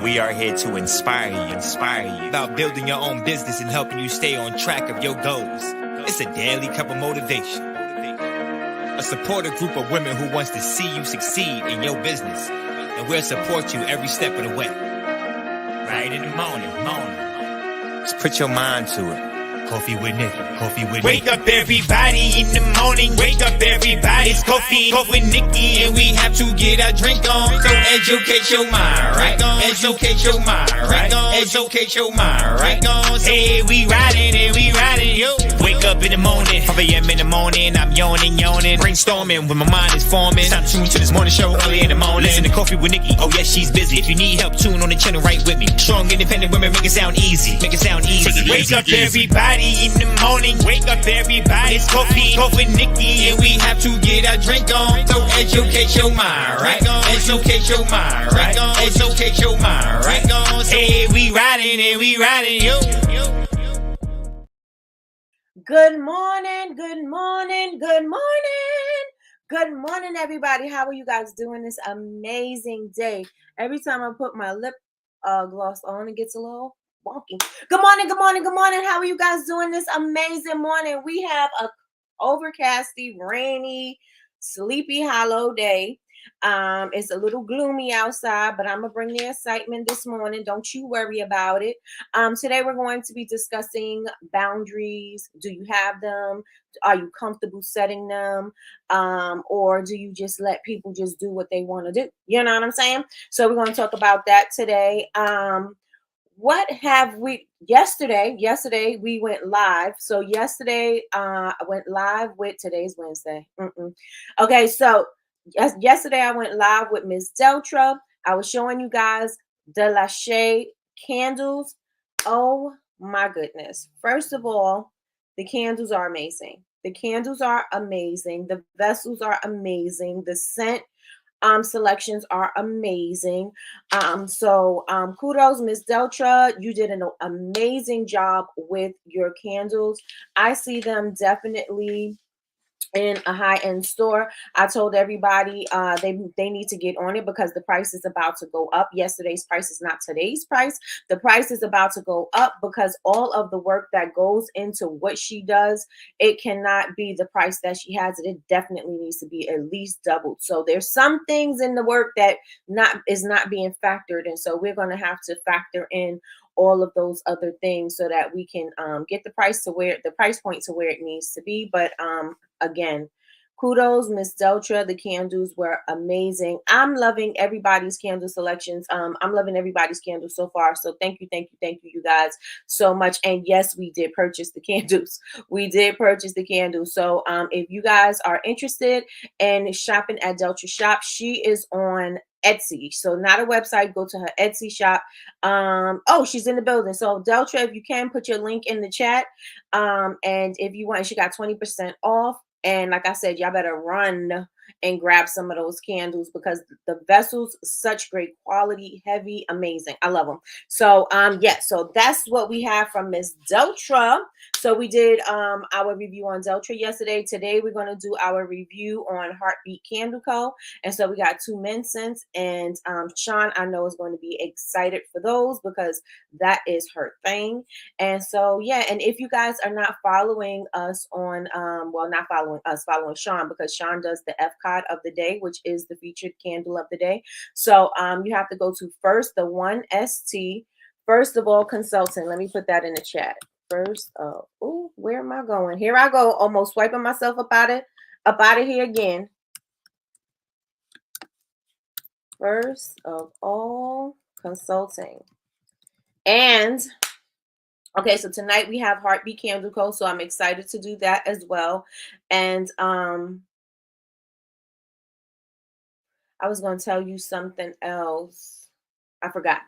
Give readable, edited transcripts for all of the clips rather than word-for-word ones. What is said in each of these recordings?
We are here to inspire you about building your own business and helping you stay on track of your goals. It's a daily cup of motivation. A supportive group of women who wants to see you succeed in your business. And we'll support you every step of the way. Right in the morning. Just put your mind to it. Coffee with Nikkie. Wake up everybody in the morning. Wake up everybody. It's coffee with Nikkie, and we have to get our drink on. So educate your mind, right? Educate your mind, right? Educate your mind, right? Hey, we riding, yo. Wake up in the morning, 5 a.m. in the morning. I'm yawning, brainstorming when my mind is forming. Stop tuning to this morning show early in the morning. Listen to Coffee with Nikkie. Oh yes, she's busy. If you need help, tune on the channel right with me. Strong, independent women make it sound easy. Wake up everybody in the morning. Wake up everybody. It's coffee with Nikkie, and we have to get our drink on. So educate your mind, right? Educate your mind, right? Educate your mind, right? Hey, we riding, yo. Good morning, everybody. How are you guys doing this amazing day? Every time I put my lip gloss on, it gets a little wonky. Good morning. How are you guys doing this amazing morning? We have a overcasty, rainy, sleepy, hollow day. It's a little gloomy outside, but I'm gonna bring the excitement this morning. Don't you worry about it. Today we're going to be discussing boundaries. Do you have them? Are you comfortable setting them? Or do you just let people just do what they want to do? You know what I'm saying? So we're going to talk about that today. What have we yesterday we went live. So yesterday I went live with today's Wednesday. Okay, so yesterday I went live with Miss Deltra. I was showing you guys the Lachey candles. Oh my goodness. First of all, the candles are amazing. The vessels are amazing. The scent selections are amazing. So kudos, Miss Deltra. You did an amazing job with your candles. I see them definitely in a high-end store. I told everybody they need to get on it because the price is about to go up. Yesterday's price is not today's price. The price is about to go up because all of the work that goes into what she does, it cannot be the price that she has. It definitely needs to be at least doubled. So there's some things in the work that is not being factored in. So we're going to have to factor in all of those other things so that we can get the price point to where it needs to be. But again, kudos, Miss Deltra. The candles were amazing. I'm loving everybody's candle selections. I'm loving everybody's candles so far. So thank you, you guys so much. And yes, we did purchase the candles. So if you guys are interested in shopping at Deltra Shop, she is on Etsy. So not a website, go to her Etsy shop. Oh, she's in the building. So Deltra, if you can, put your link in the chat. And if you want, she got 20% off. And like I said, y'all better run and grab some of those candles because the vessels, such great quality, heavy, amazing. I love them. So so that's what we have from Miss Deltra. So we did our review on Deltra yesterday. Today we're going to do our review on Heartbeat Candle Co. And so we got 2 men scents, and Sean, I know, is going to be excited for those because that is her thing. And so and if you guys are not following us on not following us, following Sean, because Sean does the FCOD of the day, which is the featured candle of the day. So you have to go to first the 1ST, first of all consultant. Let me put that in the chat. First of, where am I going? Here I go, almost swiping myself up out of here again. First of all consulting. And okay, so tonight we have Heartbeat Candle Co. So I'm excited to do that as well. And I was going to tell you something else. I forgot.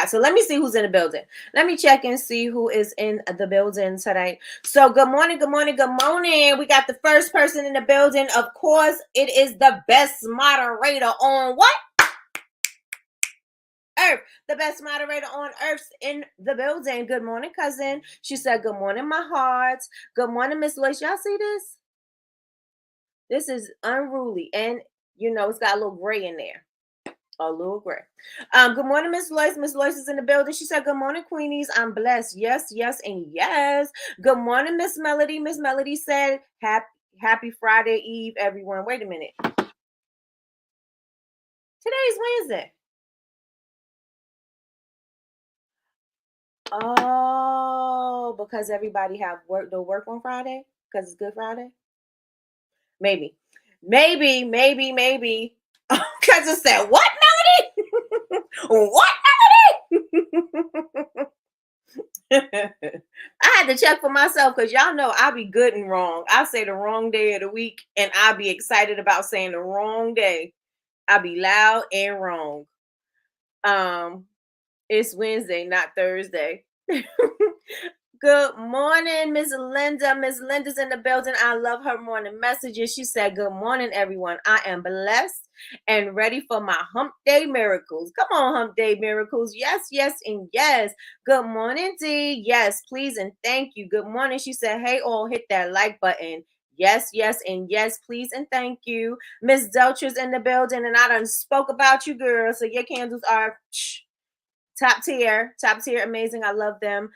So let me see who's in the building. Let me check and see who is in the building today. So good morning. We got the first person in the building. Of course, it is the best moderator on what? Earth. The best moderator on Earth in the building. Good morning, cousin. She said, good morning, my hearts. Good morning, Miss Lois. Y'all see this? This is unruly. And, it's got a little gray in there. A little gray. Good morning, Miss Lois. Miss Lois is in the building. She said, "Good morning, Queenies. I'm blessed. Yes, yes, and yes." Good morning, Miss Melody. Miss Melody said, Happy Friday Eve, everyone." Wait a minute. Today's Wednesday. Oh, because everybody have work. They'll work on Friday because it's Good Friday. Maybe, maybe. Because it said what, Melody? What, Melody? I had to check for myself because y'all know I be good and wrong. I say the wrong day of the week and I be excited about saying the wrong day. I be loud and wrong. Um, it's Wednesday, not Thursday. Good morning, Miss Linda. Miss Linda's in the building. I love her morning messages. She said, "Good morning, everyone. I am blessed and ready for my hump day miracles." Come on, hump day miracles. Yes, yes, and yes. Good morning, D. Yes, please and thank you. Good morning. She said, "Hey, all, hit that like button." Yes, yes, and yes, please and thank you. Miss Deltra's in the building, and I done spoke about you, girl. So your candles are top tier, amazing. I love them.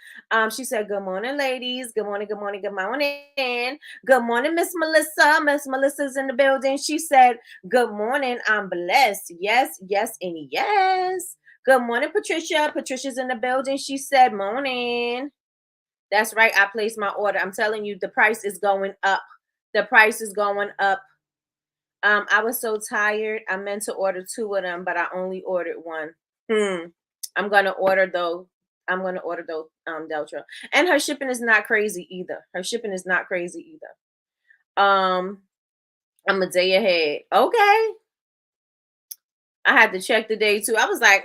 She said, "Good morning, ladies. Good morning, good morning, good morning. Good morning, Miss Melissa. Miss Melissa's in the building." She said, "Good morning. I'm blessed. Yes, yes, and yes." Good morning, Patricia. Patricia's in the building. She said, "Morning." That's right. I placed my order. I'm telling you, the price is going up. The price is going up. I was so tired. I meant to order two of them, but I only ordered one. I'm gonna order though. I'm gonna order though, Deltra. And her shipping is not crazy either. Her shipping is not crazy either. I'm a day ahead. Okay. I had to check the day too. I was like,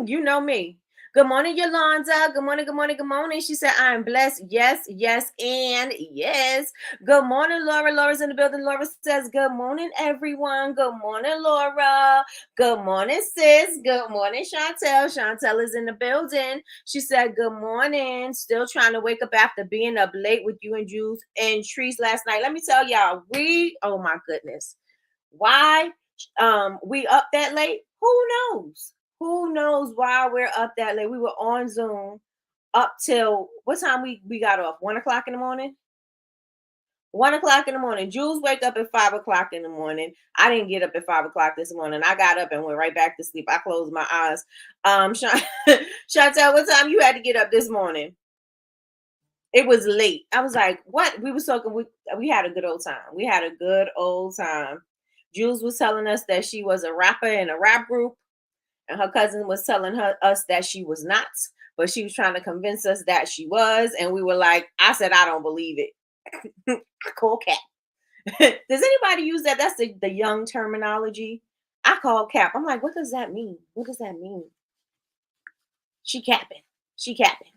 you know me. Good morning, Yolanda. Good morning, good morning, good morning. She said, "I am blessed." Yes, yes, and yes. Good morning, Laura. Laura's in the building. Laura says, "Good morning, everyone." Good morning, Laura. Good morning, sis. Good morning, Chantel. Chantel is in the building. She said, "Good morning." Still trying to wake up after being up late with you and Jules and Trees last night. Let me tell y'all, oh my goodness. Why we up that late? Who knows? Who knows why we're up that late? We were on Zoom up till what time we got off? 1 o'clock in the morning. 1 o'clock in the morning. Jules wake up at 5 o'clock in the morning. I didn't get up at 5 o'clock this morning. I got up and went right back to sleep. I closed my eyes. Chantel, what time you had to get up this morning? It was late. I was like, what? We were talking. We had a good old time. We had a good old time. Jules was telling us that she was a rapper in a rap group, and her cousin was telling us that she was not, but she was trying to convince us that she was, and we were like, I said, I don't believe it. I call cap. Does anybody use that? That's the young terminology. I call cap. I'm like, what does that mean? What does that mean? She capping. She capping.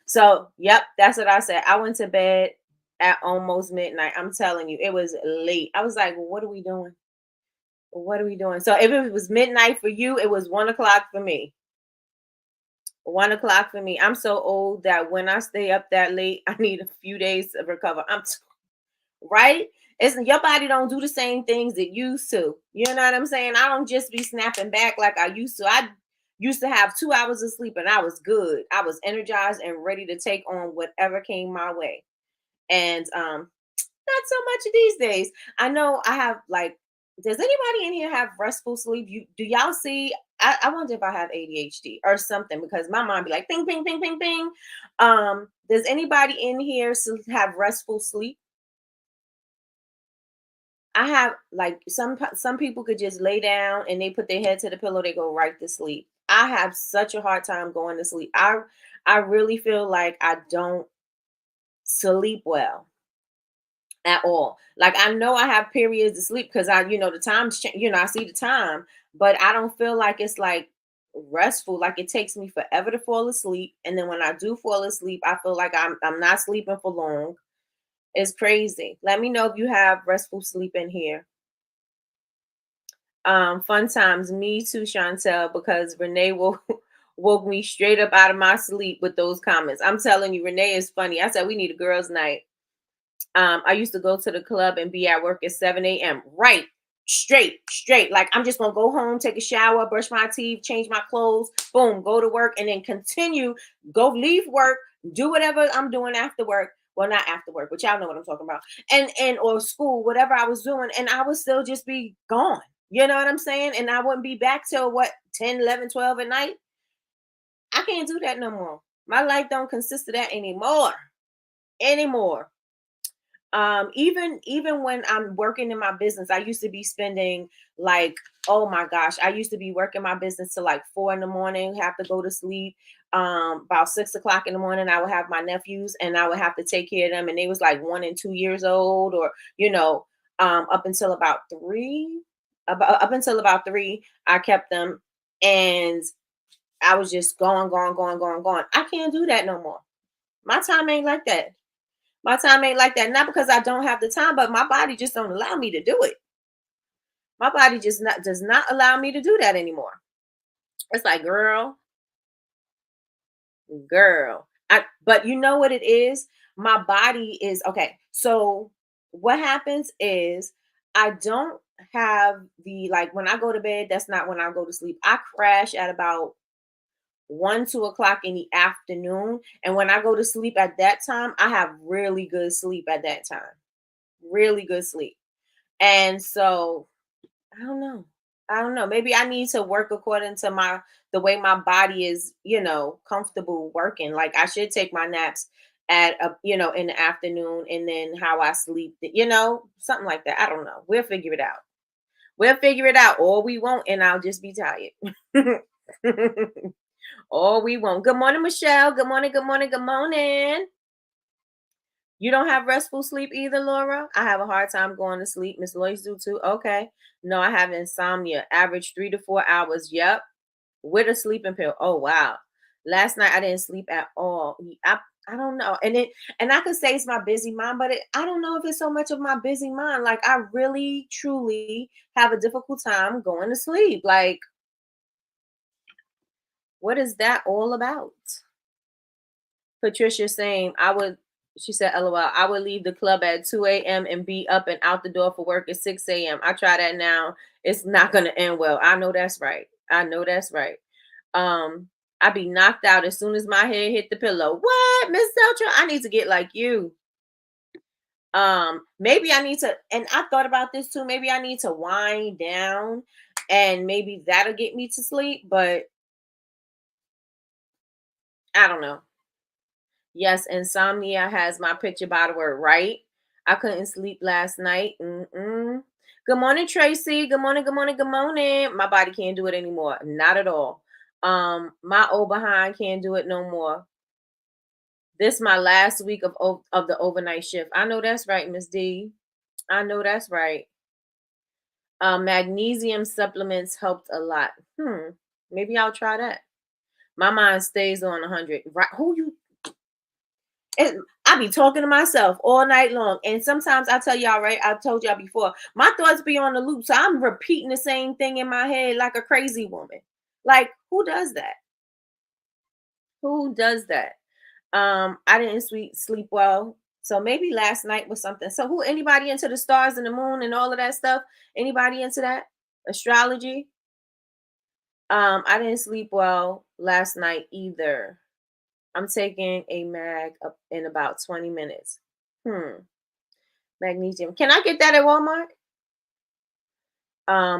So, yep, that's what I said. I went to bed at almost midnight. I'm telling you, it was late. I was like, well, what are we doing? What are we doing? So, if it was midnight for you, it was 1 o'clock for me. 1 o'clock for me. I'm so old that when I stay up that late, I need a few days to recover. Right? It's your body don't do the same things it used to. You know what I'm saying? I don't just be snapping back like I used to. I used to have 2 hours of sleep and I was good. I was energized and ready to take on whatever came my way. And not so much these days. I know I have like, does anybody in here have restful sleep? You do y'all see? I wonder if I have ADHD or something because my mind be like ping, ping, ping, ping, ping. Does anybody in here have restful sleep? I have like some people could just lay down and they put their head to the pillow, they go right to sleep. I have such a hard time going to sleep. I really feel like I don't sleep well at all. Like I know I have periods of sleep because the time's I see the time, but I don't feel like it's like restful. Like it takes me forever to fall asleep, and then when I do fall asleep, I feel like I'm not sleeping for long. It's crazy. Let me know if you have restful sleep in here. Fun times, me too, Chantel, because Renee woke me straight up out of my sleep with those comments. I'm telling you, Renee is funny. I said we need a girls' night. I used to go to the club and be at work at 7 a.m. Right. straight. Like I'm just gonna go home, take a shower, brush my teeth, change my clothes, boom, go to work, and then continue, go leave work, do whatever I'm doing after work. Well, not after work, but y'all know what I'm talking about. And or school, whatever I was doing, and I would still just be gone. You know what I'm saying? And I wouldn't be back till what 10, 11, 12 at night. I can't do that no more. My life don't consist of that anymore. Even when I'm working in my business, I used to be spending like, oh my gosh, I used to be working my business till like 4 in the morning, have to go to sleep. About 6 o'clock in the morning, I would have my nephews and I would have to take care of them. And they was like 1 and 2 years old, or up until about three. Up until about three, I kept them, and I was just going. I can't do that no more. My time ain't like that. My time ain't like that. Not because I don't have the time, but my body just don't allow me to do it. My body just not does not allow me to do that anymore. It's like, girl. But you know what it is? My body is okay. So what happens is I don't have the like when I go to bed, that's not when I go to sleep. I crash at about 1, 2 o'clock in the afternoon. And when I go to sleep at that time, I have really good sleep at that time. Really good sleep. And so I don't know. I don't know. Maybe I need to work according to the way my body is, comfortable working. Like I should take my naps in the afternoon, and then how I sleep, something like that. I don't know. We'll figure it out. We'll figure it out, or we won't, and I'll just be tired. Or we won't. Good morning, Michelle. Good morning, good morning, good morning. You don't have restful sleep either, Laura? I have a hard time going to sleep. Miss Lois do too. Okay. No, I have insomnia. Average 3 to 4 hours. Yep. With a sleeping pill. Oh wow. Last night I didn't sleep at all. I don't know. And I could say it's my busy mind, but I don't know if it's so much of my busy mind. Like I really truly have a difficult time going to sleep. Like, what is that all about? Patricia saying, she said, LOL, I would leave the club at 2 a.m. and be up and out the door for work at 6 a.m. I try that now. It's not going to end well. I know that's right. I know that's right. I be knocked out as soon as my head hit the pillow. What, Miss Deltra? I need to get like you. Maybe I need to, and I thought about this too. Maybe I need to wind down, and maybe that'll get me to sleep, but I don't know. Yes, insomnia has my picture by the word right. I couldn't sleep last night. Good morning, Tracy. Good morning, good morning, good morning. My body can't do it anymore. Not at all. My old behind can't do it no more. This my last week of the overnight shift. I know that's right, Miss D. I know that's right. Magnesium supplements helped a lot. Maybe I'll try that. My mind stays on 100. Right? I be talking to myself all night long. And sometimes I tell y'all, right? I told y'all before, my thoughts be on the loop. So I'm repeating the same thing in my head like a crazy woman. Like, who does that? Who does that? I didn't sleep well. So maybe last night was something. So anybody into the stars and the moon and all of that stuff? Anybody into that? Astrology? I didn't sleep well last night either. I'm taking a mag up in about 20 minutes. Magnesium. Can I get that at Walmart?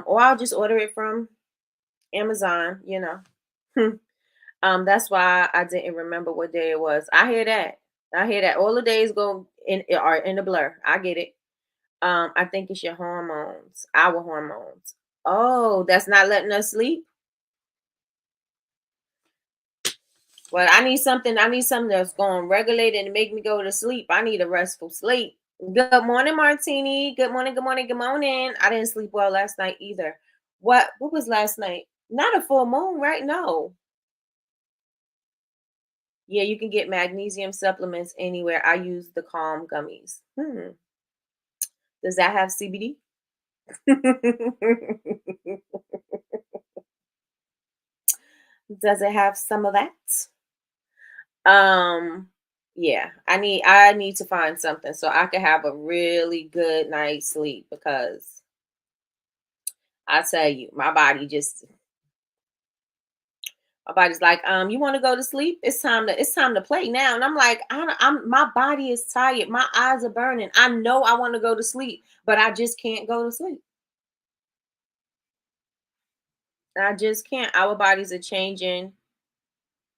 Or I'll just order it from Amazon. That's why I didn't remember what day it was. I hear that. I hear that. All the days are in a blur. I get it. I think it's your hormones, our hormones. Oh, that's not letting us sleep. Well, I need something that's going to regulate it and make me go to sleep. I need a restful sleep. Good morning, Martini. Good morning, good morning, good morning. I didn't sleep well last night either. What was last night? Not a full moon, right? No. Yeah, you can get magnesium supplements anywhere. I use the Calm gummies. Does that have CBD? Does it have some of that? Yeah, I need to find something so I can have a really good night's sleep, because I tell you, my body's like, you want to go to sleep? It's time to play now. And I'm like, my body is tired. My eyes are burning. I know I want to go to sleep, but I just can't go to sleep. I just can't. Our bodies are changing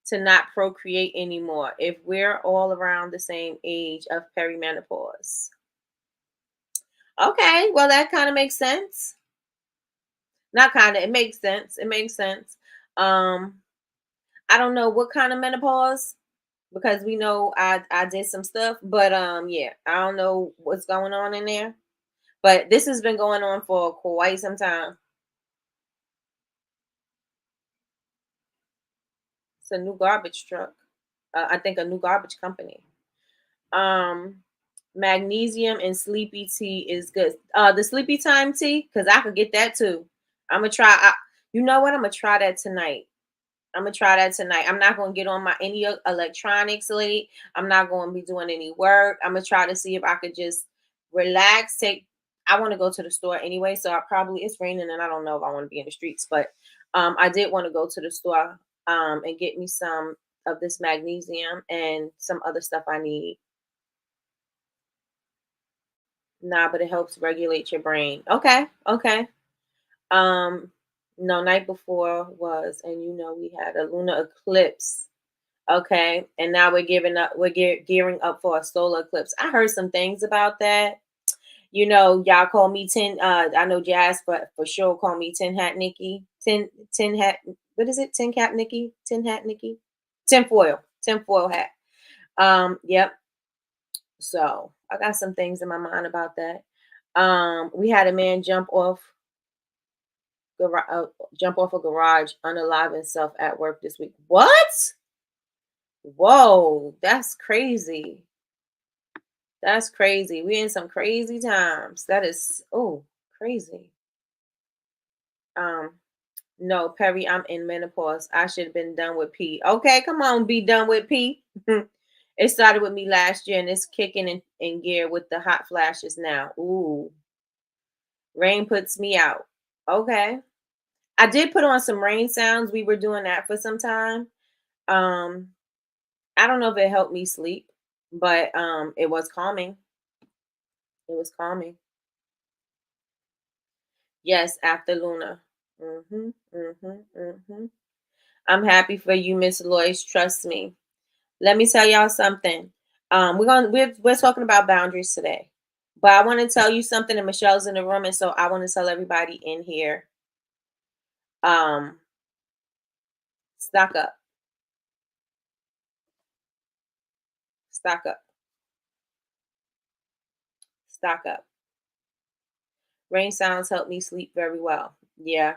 to not procreate anymore if we're all around the same age of perimenopause. Okay, well that kind of makes sense. Not kind of, it makes sense. It makes sense. Um, I don't know what kind of menopause because we know I did some stuff, but yeah, I don't know what's going on in there. But this has been going on for quite some time. It's a new garbage truck. I think a new garbage company. Um, Magnesium and sleepy tea is good. The sleepy time tea, because I could get that too. I'm gonna try. You know what? I'm gonna try that tonight. I'm gonna try that tonight. I'm not gonna get on my any electronics late. I'm not gonna be doing any work. I'm gonna try to see if I could just relax. I want to go to the store anyway, so I probably it's raining and I don't know if I want to be in the streets, but I did want to go to the store and get me some of this magnesium and some other stuff I need. Nah, but it helps regulate your brain. Okay, okay. Um, no, night before was, and we had a lunar eclipse. Okay, and now we're giving up. We're gearing up for a solar eclipse. I heard some things about that. Y'all call me tin. I know Jazz, but for sure call me Tin Hat Nikki. Tin Hat. What is it? Tin Cap Nikki. Tin Hat Nikki. Tin foil. Tin foil hat. Yep. So I got some things in my mind about that. We had a man jump off a garage, unalive himself at work this week. What? Whoa, that's crazy. That's crazy. We in some crazy times. That is crazy. Um, no, Perry, I'm in menopause. I should have been done with P. Okay, come on, be done with P. It started with me last year and it's kicking in gear with the hot flashes now. Ooh, rain puts me out. Okay. I did put on some rain sounds. We were doing that for some time. Um, I don't know if it helped me sleep, but it was calming. It was calming. Yes, after Luna. Mhm. Mhm. Mhm. I'm happy for you, Miss Loyce. Trust me. Let me tell y'all something. We're talking about boundaries today, but I want to tell you something. And Michelle's in the room, and so I want to tell everybody in here. Um, stock up, stock up, stock up. Rain sounds help me sleep very well. Yeah,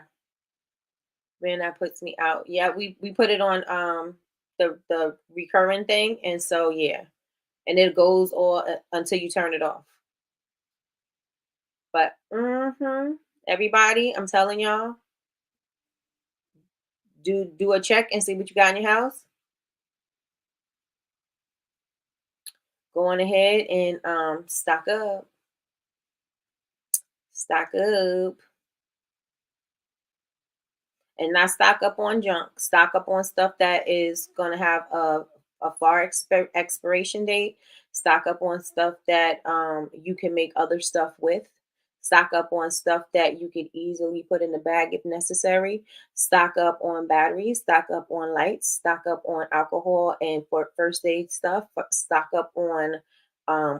man, that puts me out. Yeah, we put it on the recurring thing, and so yeah, and it goes all until you turn it off. But everybody, I'm telling y'all, do a check and see what you got in your house. Go on ahead and stock up, and not stock up on junk. Stock up on stuff that is gonna have a far expiration date. Stock up on stuff that you can make other stuff with. Stock up on stuff that you could easily put in the bag if necessary. Stock up on batteries. Stock up on lights. Stock up on alcohol and for first aid stuff. Stock up on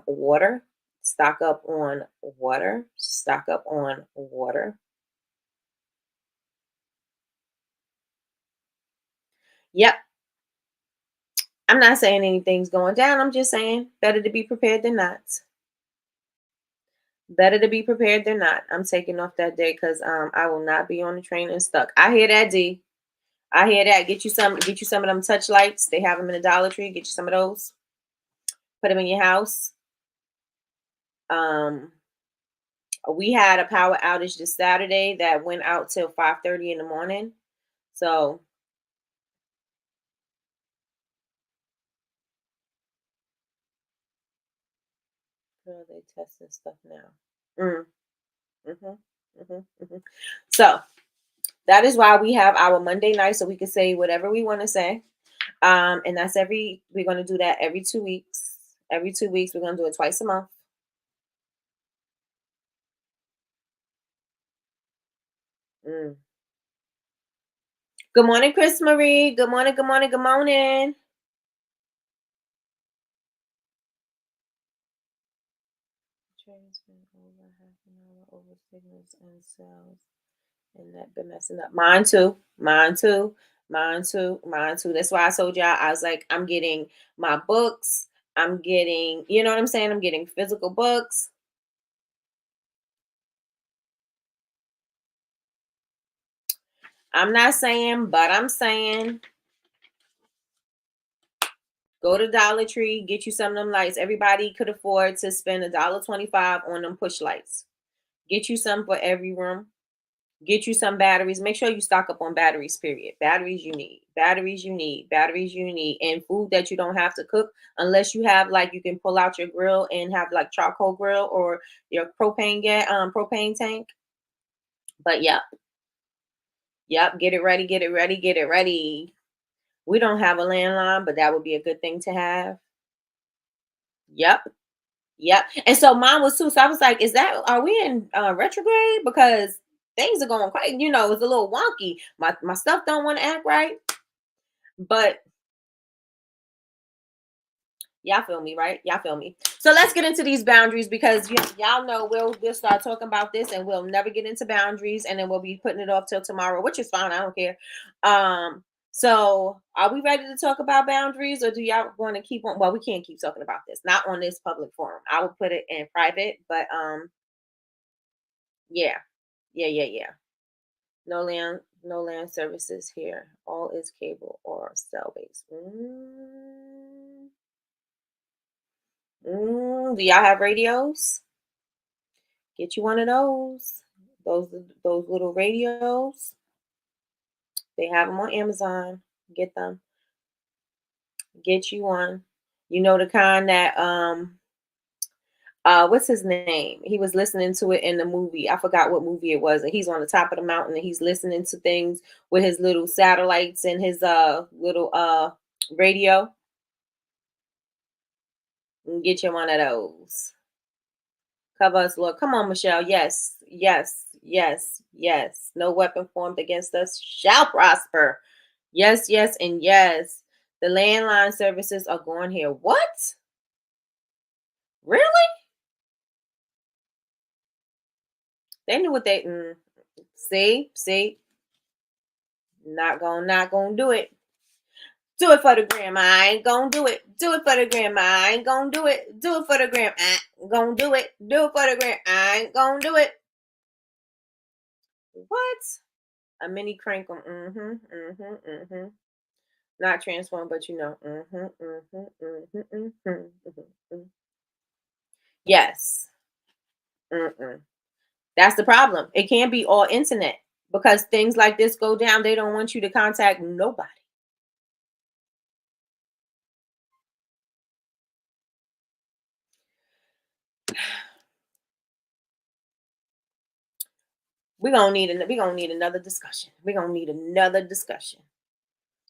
water. Stock up on water. Stock up on water. Yep. I'm not saying anything's going down. I'm just saying better to be prepared than not. Better to be prepared than not. I'm taking off that day because I will not be on the train and stuck. I hear that, D. I hear that. Get you some of them touch lights. They have them in the Dollar Tree. Get you some of those. Put them in your house. Um, we had a power outage this Saturday that went out till 5:30 in the morning. So they testing stuff now. Mm, hmm So that is why we have our Monday night, so we can say whatever we want to say. And that's we're going to do that every 2 weeks. Every 2 weeks, we're going to do it twice a month. Mm. Good morning, Chris Marie. Good morning, good morning, good morning. Transferring over half an hour over signals and cells. And that been messing up. Mine too. Mine too. Mine too. Mine too. That's why I told y'all I was like, I'm getting my books. I'm getting, you know what I'm saying? I'm getting physical books. I'm not saying, but I'm saying go to Dollar Tree, get you some of them lights. Everybody could afford to spend $1.25 on them push lights. Get you some for every room. Get you some batteries. Make sure you stock up on batteries, period. Batteries you need. Batteries you need. Batteries you need. And food that you don't have to cook unless you have like you can pull out your grill and have like charcoal grill or your propane tank. But yep. Yep. Get it ready. Get it ready. Get it ready. We don't have a landline, but that would be a good thing to have. Yep. Yep. And so mine was too. So I was like, are we in retrograde? Because things are going crazy. You know, it's a little wonky. My stuff don't want to act right. But y'all feel me, right? Y'all feel me. So let's get into these boundaries because y'all know we'll start talking about this and we'll never get into boundaries and then we'll be putting it off till tomorrow, which is fine. I don't care. So are we ready to talk about boundaries or do y'all want to keep on? Well, we can't keep talking about this, not on this public forum. I will put it in private, but yeah. Yeah. No land services here. All is cable or cell based. Do y'all have radios? Get you one of those. Those little radios. They have them on Amazon. Get them. Get you one. You know the kind that what's his name? He was listening to it in the movie. I forgot what movie it was. And he's on the top of the mountain and he's listening to things with his little satellites and his little radio. Get you one of those. Cover us, Lord. Come on, Michelle. Yes. No weapon formed against us shall prosper. Yes, and yes. The landline services are going here. What? Really? They knew what they see. Not gonna do it. Do it for the grandma. I ain't gonna do it. Do it for the grandma. I ain't gonna do it. Do it for the grandma. I ain't gonna do it. Do it for the grandma. I ain't gonna do it. What? A mini crank on. Not transform, but you know. Yes. That's the problem. It can't be all internet because things like this go down. They don't want you to contact nobody. We're gonna need another discussion. We're gonna need another discussion.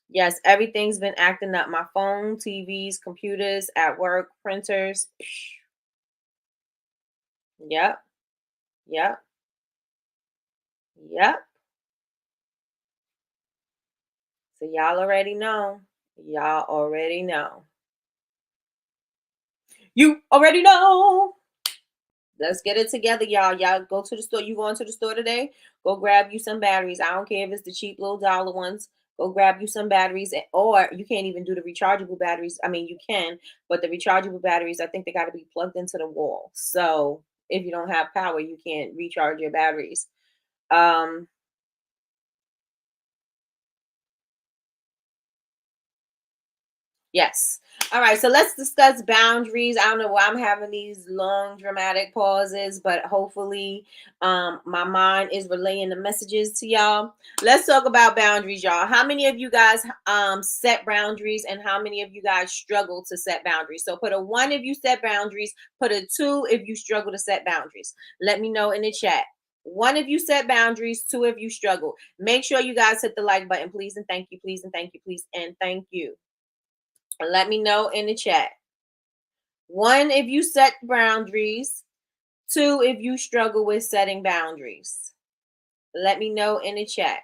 Yes, everything's been acting up. My phone, TVs, computers, at work, printers. Yep. Yep. Yep. So y'all already know. Y'all already know. You already know. Let's get it together, y'all. Y'all go to the store. You going to the store today? Go grab you some batteries. I don't care if it's the cheap little dollar ones. Go grab you some batteries, or you can't even do the rechargeable batteries. I mean, you can, but the rechargeable batteries, I think they got to be plugged into the wall. So if you don't have power, you can't recharge your batteries. Yes. All right. So let's discuss boundaries. I don't know why I'm having these long dramatic pauses, but hopefully my mind is relaying the messages to y'all. Let's talk about boundaries, y'all. How many of you guys set boundaries and how many of you guys struggle to set boundaries? So put a 1 if you set boundaries, put a 2 if you struggle to set boundaries. Let me know in the chat. One, if you set boundaries. Two, if you struggle. Make sure you guys hit the like button, please, and thank you, please, and thank you, please, and thank you. And let me know in the chat. One, if you set boundaries. Two, if you struggle with setting boundaries. Let me know in the chat.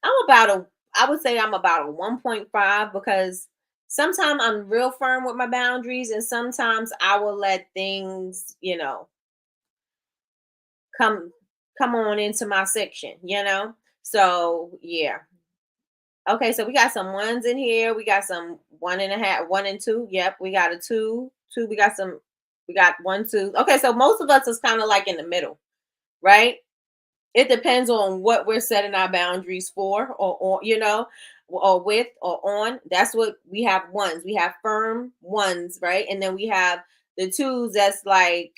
I would say I'm about a 1.5 because sometimes I'm real firm with my boundaries and sometimes I will let things, come come on into my section. So yeah. Okay, so we got some ones in here. We got some 1.5, 1 and 2. Yep, we got a two. We got 1, 2. Okay, so most of us is kind of like in the middle, right? It depends on what we're setting our boundaries for, or with or on. That's what we have. Ones, we have firm ones, right? And then we have the twos that's like,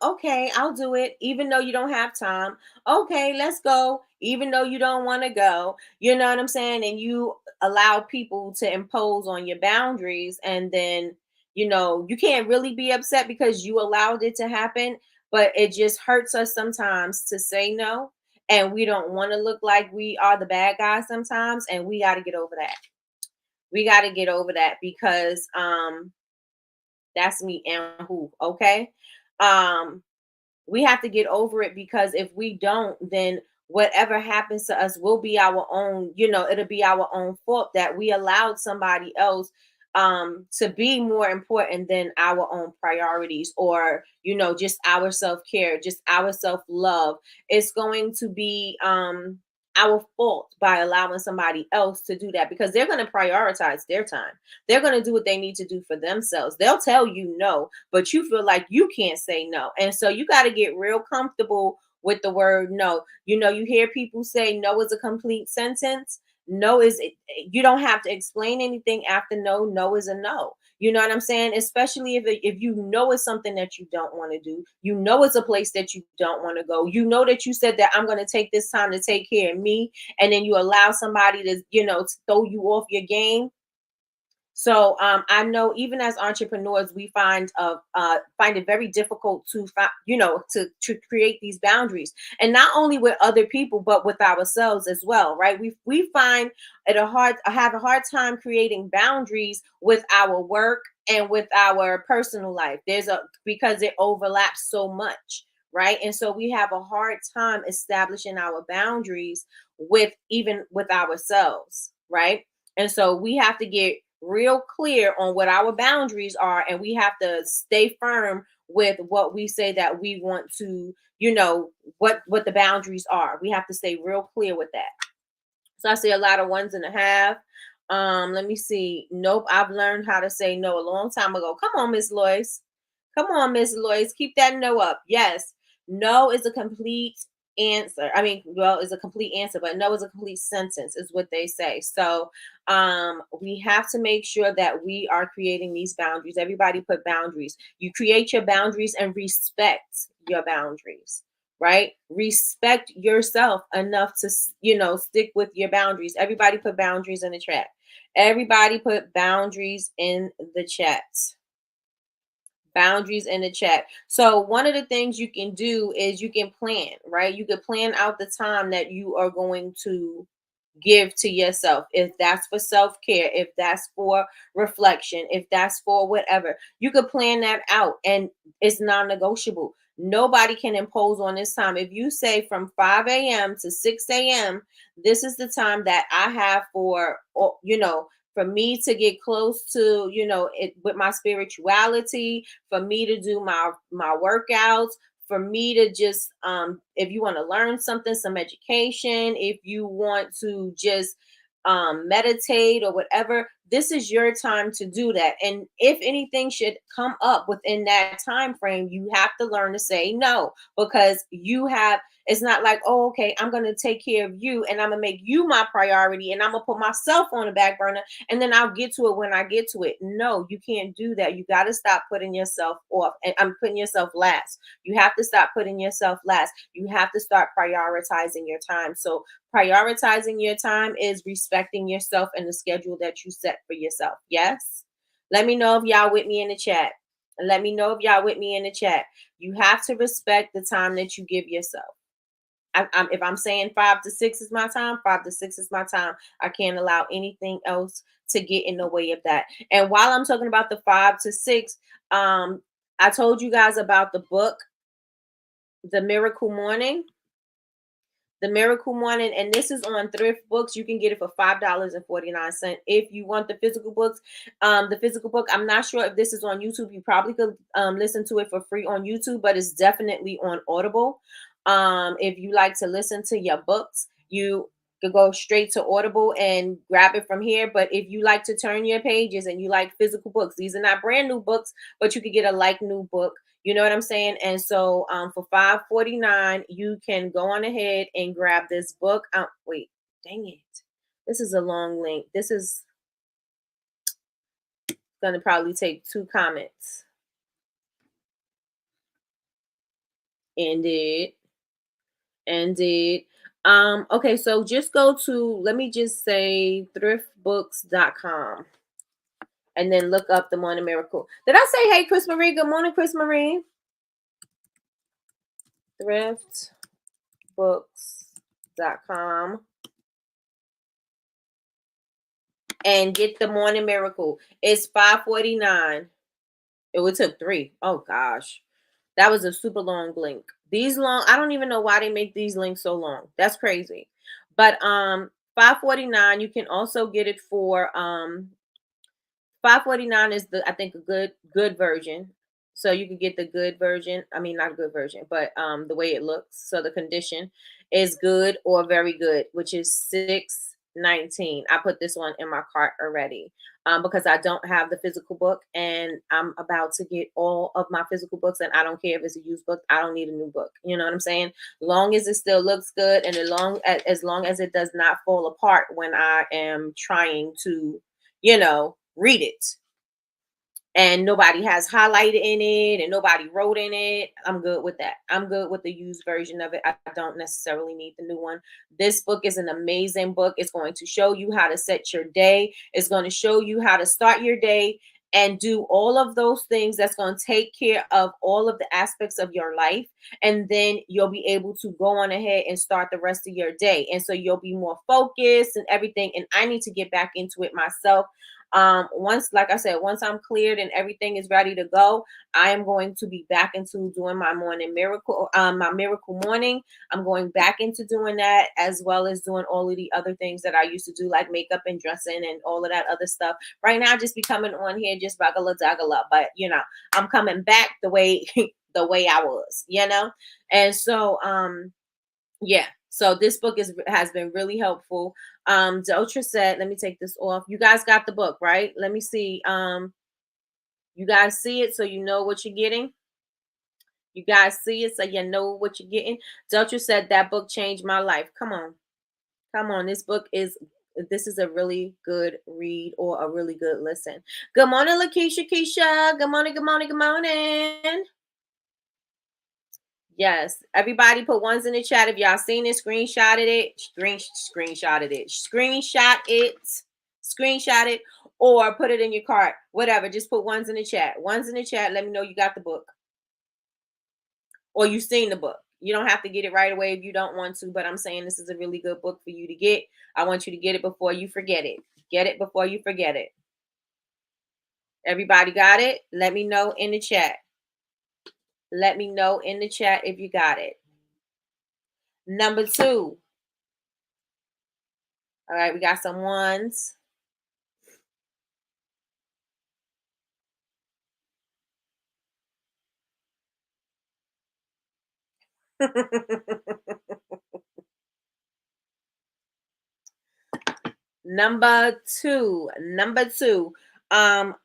okay, I'll do it, even though you don't have time. Okay, let's go, even though you don't want to go. You know what I'm saying? And you allow people to impose on your boundaries, and then you can't really be upset because you allowed it to happen, but it just hurts us sometimes to say no. And we don't want to look like we are the bad guys sometimes, and we got to get over that. We got to get over that because that's me and who, okay? Um we have to get over it because if we don't, then whatever happens to us will be our own. It'll be our own fault that we allowed somebody else to be more important than our own priorities, or just our self-care, just our self-love. It's going to be our fault by allowing somebody else to do that, because they're going to prioritize their time. They're going to do what they need to do for themselves. They'll tell you no, but you feel like you can't say no. And so you got to get real comfortable with the word no. You hear people say no is a complete sentence. No is, you don't have to explain anything after no. No is a no. You know what I'm saying? Especially if you know it's something that you don't want to do. It's a place that you don't want to go. That you said that I'm going to take this time to take care of me, and then you allow somebody to throw you off your game. So I know even as entrepreneurs, we find it very difficult to create these boundaries, and not only with other people but with ourselves as well, right? We find have a hard time creating boundaries with our work and with our personal life. Because it overlaps so much, right? And so we have a hard time establishing our boundaries even with ourselves, right? And so we have to get real clear on what our boundaries are, and we have to stay firm with what we say that we want to, what the boundaries are. We have to stay real clear with that. So I see a lot of 1.5. Let me see. Nope, I've learned how to say no a long time ago. Come on, Miss Lois. Come on, Miss Lois. Keep that no up. Yes. No is a complete answer. I mean, well, is a complete answer, but no is a complete sentence, is what they say. So we have to make sure that we are creating these boundaries. Everybody put boundaries. You create your boundaries and respect your boundaries, right? Respect yourself enough to stick with your boundaries. Everybody put boundaries in the chat. Everybody put boundaries in the chat. Boundaries in the chat. So one of the things you can do is you can plan, right? You can plan out the time that you are going to give to yourself. If that's for self-care, if that's for reflection, if that's for whatever, you could plan that out, and it's non-negotiable. Nobody can impose on this time. If you say from 5 a.m. to 6 a.m., this is the time that I have for me to get close to it with my spirituality, for me to do my workouts, for me to just if you want to learn something, some education, if you want to just meditate or whatever, this is your time to do that. And if anything should come up within that time frame, you have to learn to say no, because it's not like, oh, okay, I'm going to take care of you and I'm going to make you my priority and I'm going to put myself on the back burner and then I'll get to it when I get to it. No, you can't do that. You got to stop putting yourself off, and I'm putting yourself last. You have to stop putting yourself last. You have to start prioritizing your time. So prioritizing your time is respecting yourself and the schedule that you set for yourself. Yes? Let me know if y'all with me in the chat. Let me know if y'all with me in the chat. You have to respect the time that you give yourself. If I'm saying 5 to 6 is my time, 5 to 6 is my time. I can't allow anything else to get in the way of that. And while I'm talking about the 5 to 6, I told you guys about the book, The Miracle Morning. The Miracle Morning, and this is on Thrift Books. You can get it for $5.49. If you want the physical books, the physical book, I'm not sure if this is on YouTube. You probably could listen to it for free on YouTube, but it's definitely on Audible. If you like to listen to your books, you could go straight to Audible and grab it from here. But if you like to turn your pages and you like physical books, these are not brand new books, but you could get a like new book. You know what I'm saying? And so for $5.49, you can go on ahead and grab this book. Wait, dang it. This is a long link. This is going to probably take 2 comments. Indeed. Okay, so just go to, let me just say thriftbooks.com and then look up the Morning Miracle. Did I say, hey, Chris Marie? Good morning, Chris Marie. Thriftbooks.com and get the Morning Miracle. It's $5.49. It took 3. Oh gosh. That was a super long link. These long, I don't even know why they make these links so long. That's crazy. But $5.49, you can also get it for $5.49 is I think a good version. So you can get the good version. I mean, not a good version, but the way it looks. So the condition is good or very good, which is $6.19. I put this one in my cart already because I don't have the physical book, and I'm about to get all of my physical books, and I don't care if it's a used book. I don't need a new book. You know what I'm saying? Long as it still looks good, and as long as it does not fall apart when I am trying to, read it, and nobody has highlighted in it and nobody wrote in it, I'm good with that. I'm good with the used version of it. I don't necessarily need the new one. This book is an amazing book. It's going to show you how to set your day. It's going to show you how to start your day and do all of those things that's going to take care of all of the aspects of your life. And then you'll be able to go on ahead and start the rest of your day. And so you'll be more focused and everything. And I need to get back into it myself. Once, like I said, once I'm cleared and everything is ready to go, I am going to be back into doing my morning miracle, my miracle morning. I'm going back into doing that, as well as doing all of the other things that I used to do, like makeup and dressing and all of that other stuff. Right now, just be coming on here just regular daggala, but I'm coming back the way the way I was, and so yeah. So this book has been really helpful. Dotra said, let me take this off. You guys got the book, right? Let me see. You guys see it so you know what you're getting. You guys see it so you know what you're getting. Dotra said that book changed my life. Come on. Come on. This is a really good read or a really good listen. Good morning, Lakeisha Keisha. Good morning, good morning, good morning. Yes, everybody put ones in the chat if y'all seen it, screenshotted it, screenshot it, or put it in your cart, whatever. Just put ones in the chat. Ones in the chat. Let me know you got the book or you seen the book. You don't have to get it right away if you don't want to, but I'm saying this is a really good book for you to get. I want you to get it before you forget it. Get it before you forget it. Everybody got it? Let me know in the chat. Let me know in the chat if you got it. Number 2. All right, we got some ones. Number two,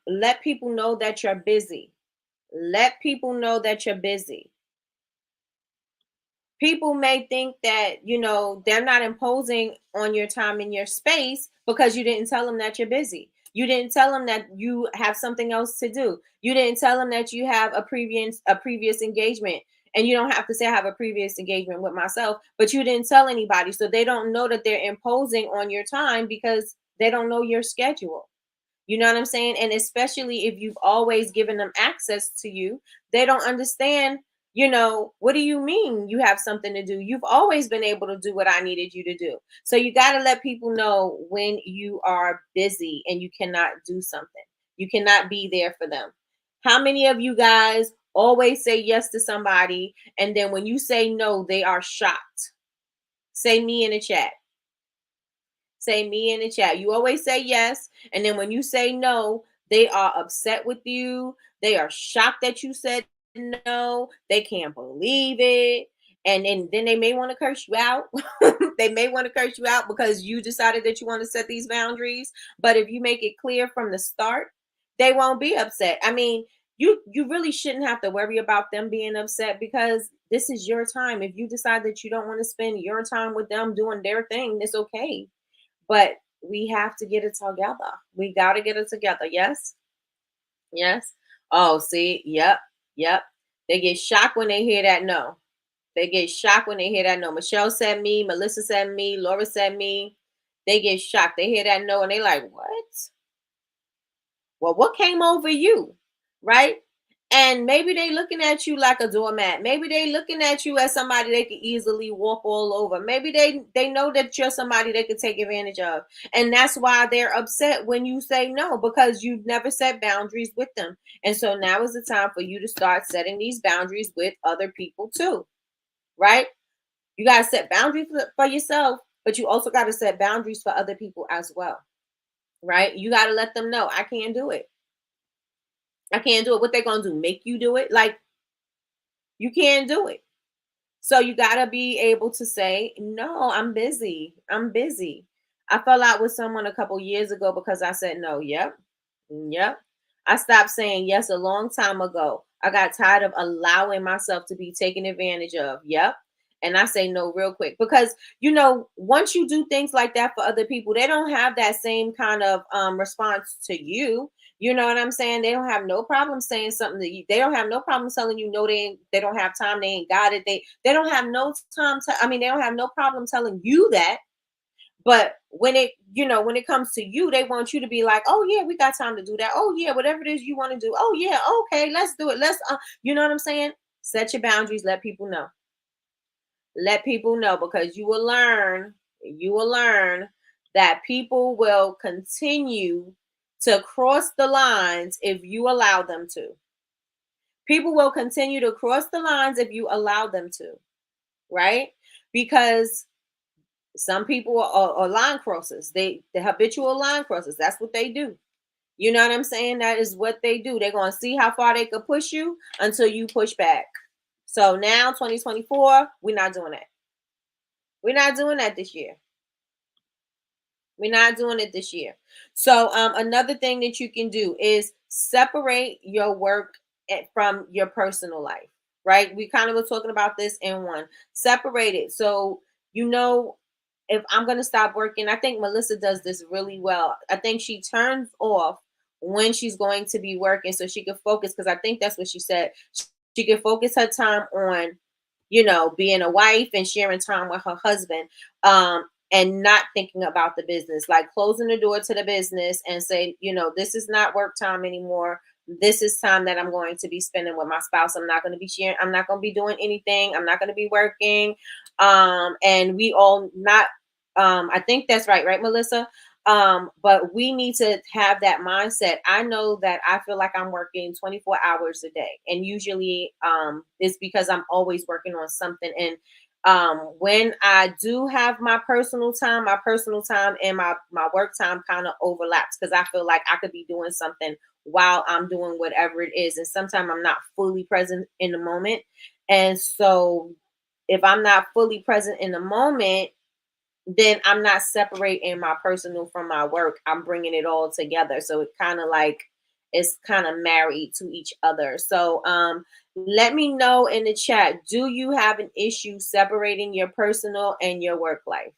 let people know that you're busy. Let people know that you're busy. People may think that, they're not imposing on your time and your space because you didn't tell them that you're busy. You didn't tell them that you have something else to do. You didn't tell them that you have a previous engagement. And you don't have to say I have a previous engagement with myself, but you didn't tell anybody. So they don't know that they're imposing on your time because they don't know your schedule. You know what I'm saying? And especially if you've always given them access to you, they don't understand, what do you mean you have something to do? You've always been able to do what I needed you to do. So you got to let people know when you are busy and you cannot do something. You cannot be there for them. How many of you guys always say yes to somebody, and then when you say no, they are shocked? Say me in the chat. Say me in the chat. You always say yes, and then when you say no, they are upset with you. They are shocked that you said no. They can't believe it. And then they may want to curse you out. They may want to curse you out because you decided that you want to set these boundaries. But if you make it clear from the start, they won't be upset. I mean, you really shouldn't have to worry about them being upset because this is your time. If you decide that you don't want to spend your time with them doing their thing, it's okay. But we have to get it together. We got to get it together. Yes. Yes. Oh, see. Yep. Yep. They get shocked when they hear that no. They get shocked when they hear that no. Michelle said me. Melissa said me. Laura said me. They get shocked. They hear that no and they like, what? Well, what came over you? Right? And maybe they looking at you like a doormat. Maybe they looking at you as somebody they could easily walk all over. Maybe they know that you're somebody they could take advantage of. And that's why they're upset when you say no, because you've never set boundaries with them. And so now is the time for you to start setting these boundaries with other people too. Right? You got to set boundaries for yourself, but you also got to set boundaries for other people as well. Right? You got to let them know, I can't do it. I can't do it. What they gonna do? Make you do it? Like, you can't do it. So you gotta be able to say, no, I'm busy. I'm busy. I fell out with someone a couple years ago because I said no. Yep. Yep. I stopped saying yes a long time ago. I got tired of allowing myself to be taken advantage of. Yep. And I say no real quick because once you do things like that for other people, they don't have that same kind of response to you. You know what I'm saying? They don't have no problem saying something to you. They don't have no problem telling you no, they don't have time, they ain't got it. They don't have no time to, I mean, they don't have no problem telling you that. But when it comes to you, they want you to be like, oh yeah, we got time to do that. Oh yeah, whatever it is you want to do. Oh yeah, okay, let's do it. You know what I'm saying? Set your boundaries, let people know. Let people know, because you will learn that people will continue to cross the lines if you allow them to. People will continue to cross the lines if you allow them to, right? Because some people are line crossers. The habitual line crossers. That's what they do. You know what I'm saying? That is what they do. They're going to see how far they can push you until you push back. So now 2024, we're not doing that. We're not doing that this year. We're not doing it this year. So another thing that you can do is separate your work from your personal life, right? We kind of were talking about this in one. Separate it. So, if I'm going to stop working, I think Melissa does this really well. I think she turns off when she's going to be working so she can focus, because I think that's what she said. She can focus her time on, being a wife and sharing time with her husband. And not thinking about the business, like closing the door to the business and say, this is not work time anymore. This is time that I'm going to be spending with my spouse. I'm not going to be sharing. I'm not going to be doing anything. I'm not going to be working. And we all not, I think that's right, Melissa? But we need to have that mindset. I know that I feel like I'm working 24 hours a day. And usually it's because I'm always working on something. And when I do have my personal time and my work time kind of overlaps, because I feel like I could be doing something while I'm doing whatever it is. And sometimes I'm not fully present in the moment. And so if I'm not fully present in the moment, then I'm not separating my personal from my work. I'm bringing it all together. So it kind of like it's kind of married to each other. So let me know in the chat, do you have an issue separating your personal and your work life?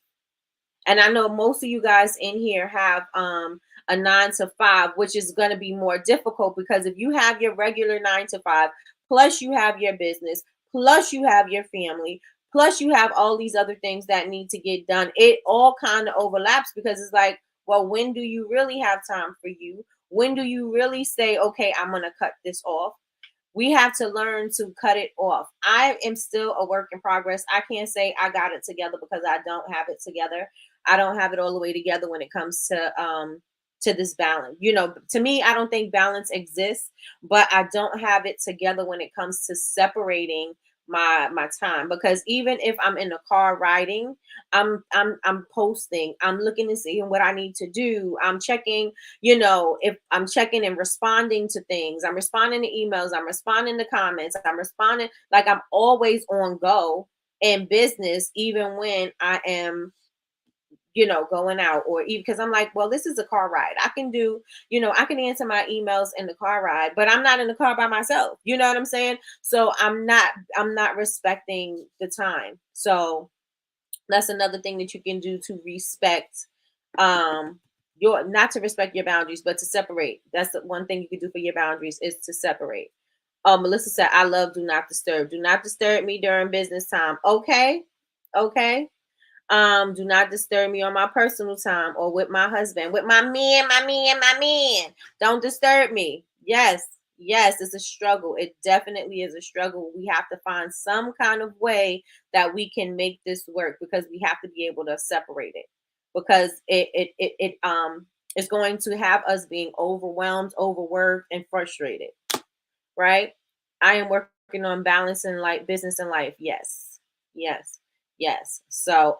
And I know most of you guys in here have a 9 to 5, which is going to be more difficult, because if you have your regular 9 to 5, plus you have your business, plus you have your family, plus you have all these other things that need to get done, it all kind of overlaps, because it's like, well, when do you really have time for you? When do you really say, okay, I'm going to cut this off? We have to learn to cut it off. I am still a work in progress. I can't say I got it together because I don't have it together. I don't have it all the way together when it comes to this balance. You know, to me, I don't think balance exists, but I don't have it together when it comes to separating my time, because even if I'm in the car riding, I'm posting, I'm looking to see what I need to do, I'm checking, you know, if I'm checking and responding to things, I'm responding to emails, I'm responding to comments, I'm responding, like I'm always on go in business, even when I am, you know, going out, or even because I'm like, well, this is a car ride. I can do, you know, I can answer my emails in the car ride, but I'm not in the car by myself. You know what I'm saying? So I'm not respecting the time. So that's another thing that you can do to respect your, not to respect your boundaries, but to separate. That's the one thing you can do for your boundaries, is to separate. Melissa said, I love do not disturb. Do not disturb me during business time. Okay. Okay. Do not disturb me on my personal time or with my husband, with my man, my man, my man. Don't disturb me. Yes, yes, it's a struggle. It definitely is a struggle. We have to find some kind of way that we can make this work, because we have to be able to separate it, because it's going to have us being overwhelmed, overworked, and frustrated. Right? I am working on balancing like business and life. Yes. Yes. Yes. So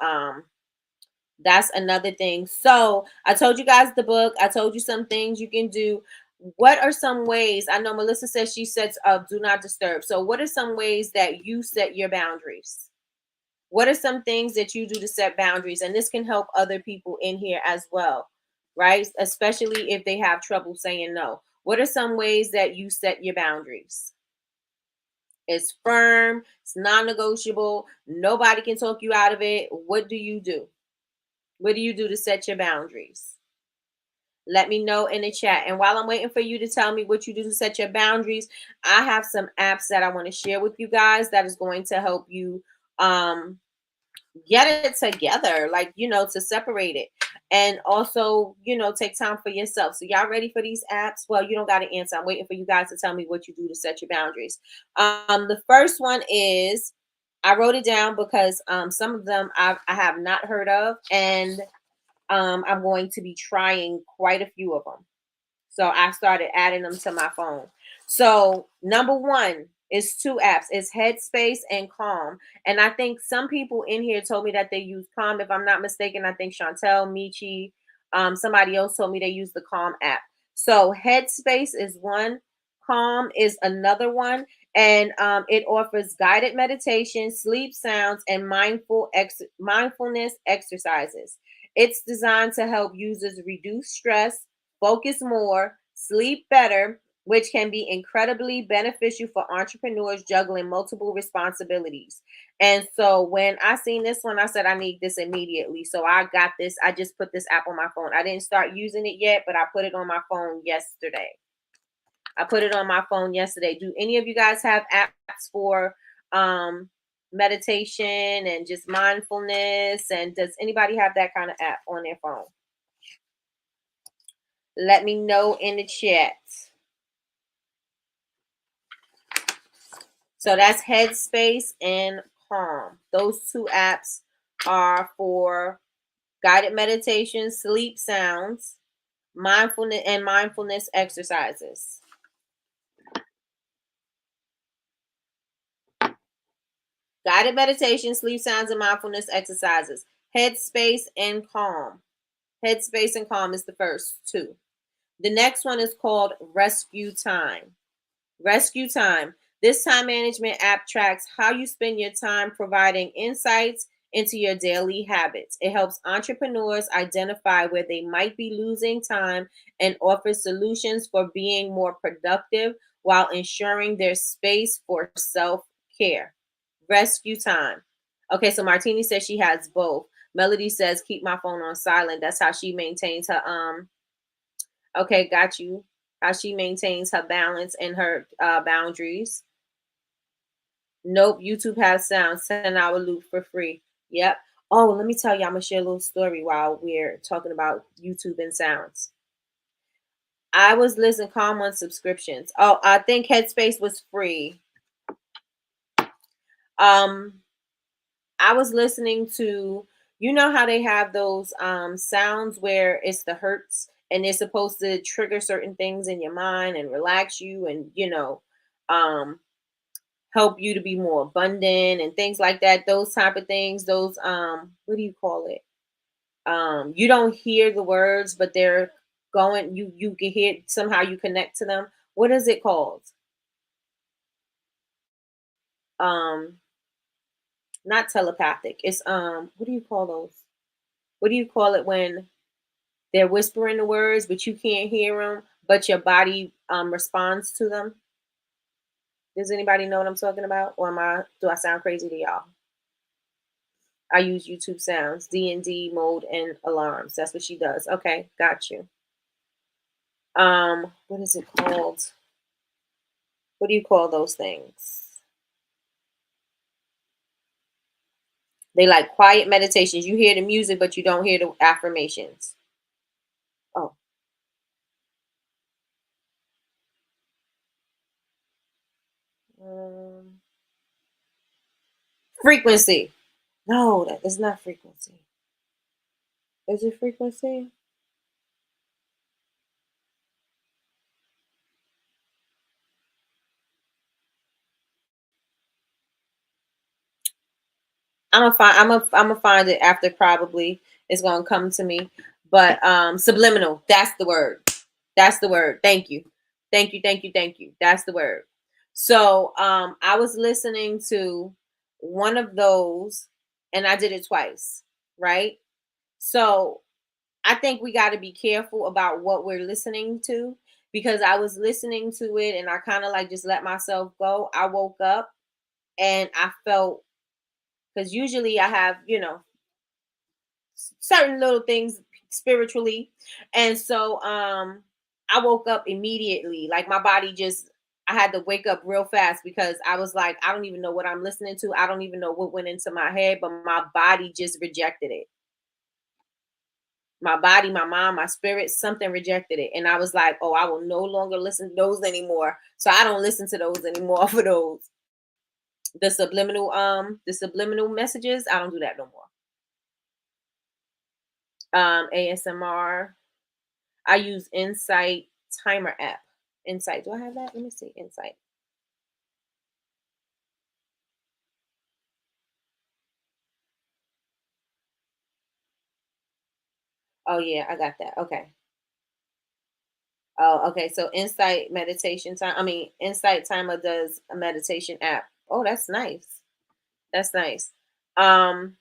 that's another thing. So I told you guys the book. I told you some things you can do. What are some ways? I know Melissa says she sets up do not disturb. So what are some ways that you set your boundaries? What are some things that you do to set boundaries? And this can help other people in here as well, right? Especially if they have trouble saying no. What are some ways that you set your boundaries? It's firm, it's non-negotiable, nobody can talk you out of it. What do you do? What do you do to set your boundaries? Let me know in the chat. And while I'm waiting for you to tell me what you do to set your boundaries, I have some apps that I want to share with you guys that is going to help you um get it together, like, you know, to separate it, and also, you know, take time for yourself. So y'all ready for these apps? Well, you don't got to answer. I'm waiting for you guys to tell me what you do to set your boundaries. The first one is, I wrote it down because some of them I have not heard of, and I'm going to be trying quite a few of them. So I started adding them to my phone. So number one is two apps. It's Headspace and Calm. And I think some people in here told me that they use Calm. If I'm not mistaken, I think Chantel, Michi, somebody else told me they use the Calm app. So Headspace is one. Calm is another one. And it offers guided meditation, sleep sounds, and mindfulness exercises. It's designed to help users reduce stress, focus more, sleep better, which can be incredibly beneficial for entrepreneurs juggling multiple responsibilities. And so when I seen this one, I said, I need this immediately. So I got this. I just put this app on my phone. I didn't start using it yet, but I put it on my phone yesterday. Do any of you guys have apps for meditation and just mindfulness? And does anybody have that kind of app on their phone? Let me know in the chat. So that's Headspace and Calm. Those two apps are for guided meditation, sleep sounds, mindfulness exercises. Guided meditation, sleep sounds, and mindfulness exercises. Headspace and Calm. Headspace and Calm is the first two. The next one is called Rescue Time. Rescue Time. This time management app tracks how you spend your time, providing insights into your daily habits. It helps entrepreneurs identify where they might be losing time and offers solutions for being more productive while ensuring there's space for self-care. Rescue Time. Okay, so Martini says she has both. Melody says keep my phone on silent. That's how she maintains her okay, got you. How she maintains her balance and her boundaries. Nope, YouTube has sound. 10-hour loop for free. Yep. Oh, let me tell you, I'm gonna share a little story while we're talking about YouTube and sounds. I was listening Calm on subscriptions. Oh, I think Headspace was free. Um, I was listening to, you know how they have those sounds where it's the hertz and they're supposed to trigger certain things in your mind and relax you and um help you to be more abundant and things like that. Those type of things. Those what do you call it? You don't hear the words, but they're going. You can hear somehow. You connect to them. What is it called? Um, Not telepathic. It's what do you call those? What do you call it when they're whispering the words, but you can't hear them, but your body responds to them? Does anybody know what I'm talking about, or do I sound crazy to y'all? I use YouTube sounds, D&D mode, and alarms. That's what she does. Okay, got you. What is it called? What do you call those things? They like quiet meditations. You hear the music, but you don't hear the affirmations. Oh, um, frequency. No, that is not frequency. Is it frequency? I'm gonna find it after. Probably it's gonna come to me. But subliminal. That's the word. That's the word. Thank you. Thank you. Thank you. Thank you. That's the word. So I was listening to one of those, and I did it twice. Right. So I think we got to be careful about what we're listening to, because I was listening to it and I kind of like just let myself go. I woke up and I felt, because usually I have, certain little things spiritually. And so I woke up immediately. Like my body just, I had to wake up real fast because I was like, I don't even know what I'm listening to. I don't even know what went into my head, but my body just rejected it. My body, my mind, my spirit, something rejected it. And I was like, oh, I will no longer listen to those anymore. So I don't listen to those anymore for those. The subliminal messages, I don't do that no more. ASMR. I use Insight Timer app. Insight. Do I have that? Let me see. Insight. Oh yeah, I got that. Okay. Oh, okay. So Insight meditation time. I mean, Insight Timer does a meditation app. Oh, that's nice. That's nice. Um,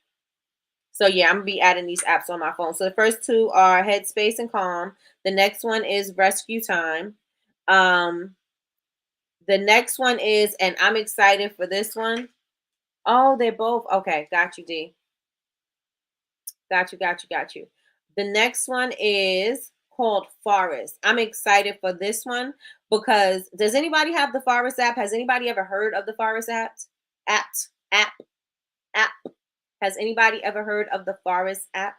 so yeah, I'm gonna be adding these apps on my phone. So the first two are Headspace and Calm. The next one is Rescue Time. Um, the next one is, and I'm excited for this one. Oh, they're both okay. Got you, D. Got you, got you, got you. The next one is called Forest. I'm excited for this one because does anybody have the Forest app? Has anybody ever heard of the Forest app? App, app, app. Has anybody ever heard of the Forest app?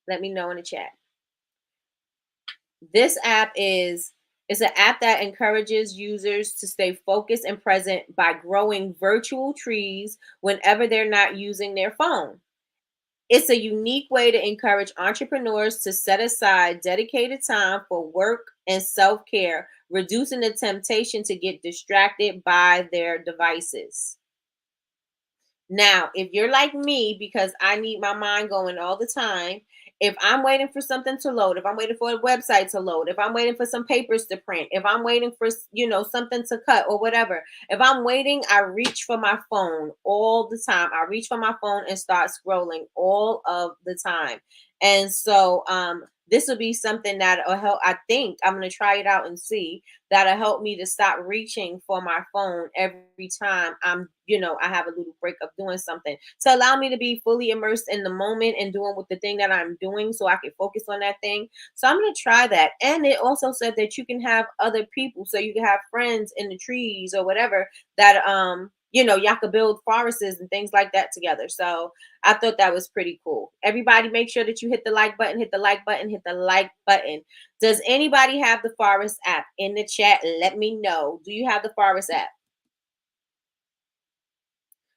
Let me know in the chat. This app is an app that encourages users to stay focused and present by growing virtual trees whenever they're not using their phone. It's a unique way to encourage entrepreneurs to set aside dedicated time for work and self care, reducing the temptation to get distracted by their devices. Now, if you're like me, because I need my mind going all the time, if I'm waiting for something to load, if I'm waiting for a website to load, if I'm waiting for some papers to print, if I'm waiting for, something to cut or whatever, if I'm waiting, I reach for my phone all the time. I reach for my phone and start scrolling all of the time. And so, this will be something that will help. I think I'm going to try it out and see that'll help me to stop reaching for my phone every time I have a little break of doing something, to allow me to be fully immersed in the moment and doing with the thing that I'm doing so I can focus on that thing. So I'm going to try that. And it also said that you can have other people, so you can have friends in the trees or whatever that y'all could build forests and things like that together. So I thought that was pretty cool. Everybody make sure that you hit the like button, hit the like button, hit the like button. Does anybody have the Forest app? In the chat, let me know. Do you have the Forest app?